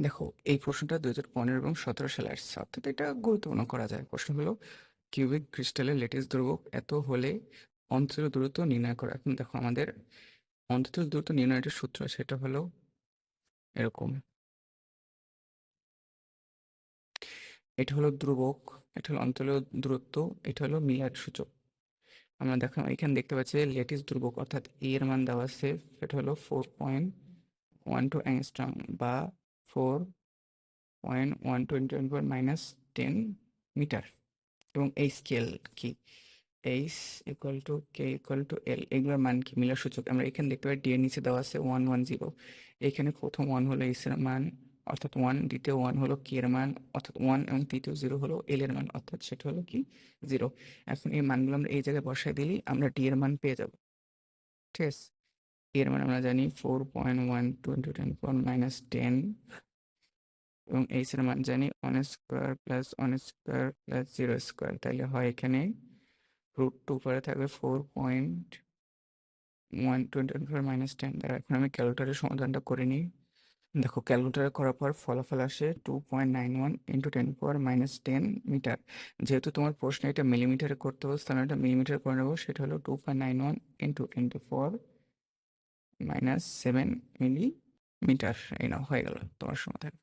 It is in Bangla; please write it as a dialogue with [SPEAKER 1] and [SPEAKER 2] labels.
[SPEAKER 1] দেখো, এই প্রশ্নটা 2015 এবং 17 সালে আসছে, অর্থাৎ এটা গুরুত্বপূর্ণ করা যায়। প্রশ্ন হলো কিউবিক ক্রিস্টালের ল্যাটিস ধ্রুবক এত হলে অন্তরীণ দূরত্ব নির্ণয় করো। এখন দেখো, আমাদের অন্তরীণ দূরত্ব নির্ণয়ের সূত্র, সেটা হলো এরকম। এটা হলো ধ্রুবক, এটা হলো অন্তরীয় দূরত্ব, এটা হলো মিলার সূচক। আমরা দেখো এখানে দেখতে পাচ্ছি ল্যাটিস ধ্রুবক, অর্থাৎ এর মান দেওয়া আছে, সেটা হলো 4.12 অ্যাংস্ট্রম বা 4.12 × 10⁻10 এবং এই স্কেল কি, H equal to K equal to L, এগুলোর মান কি, মিলার সূচক। আমরা এখানে দেখতে পাই ডি এর নিচে দেওয়া আছে 110। এখানে প্রথম 1 হলো এইচ এর মান অর্থাৎ 1, দ্বিতীয় 1 হলো কে এর মান অর্থাৎ 1, এবং তৃতীয় 0 হলো এল এর মান অর্থাৎ সেটা হলো কি 0। এখন এই মানগুলো আমরা এই জায়গায় বসাই দিলেই আমরা ডি এর মান পেয়ে যাব। ঠিক আছে, এর মান আমরা জানি 4.12 × 10⁻10 এবং এইচ এর মান জানি 1² + 1² + 0², তাহলে হয় এখানে √2 পরে থাকবে 4.12 × 10⁻10 দ্বারা। এখন আমি ক্যালকুলেটরের সমাধানটা করে নিই। দেখো, ক্যালকুলেটরে করার পর ফলাফল আসে 2.91 × 10⁻10 মিটার। যেহেতু তোমার প্রশ্ন এটা মিলিমিটারে করতে বলছে, তাহলে এটা মিলিমিটার করে নেবো। সেটা হলো 2.91 × 10⁻7 মিলিমিটার। এই নাও, হয়ে গেল তোমার সমাধান।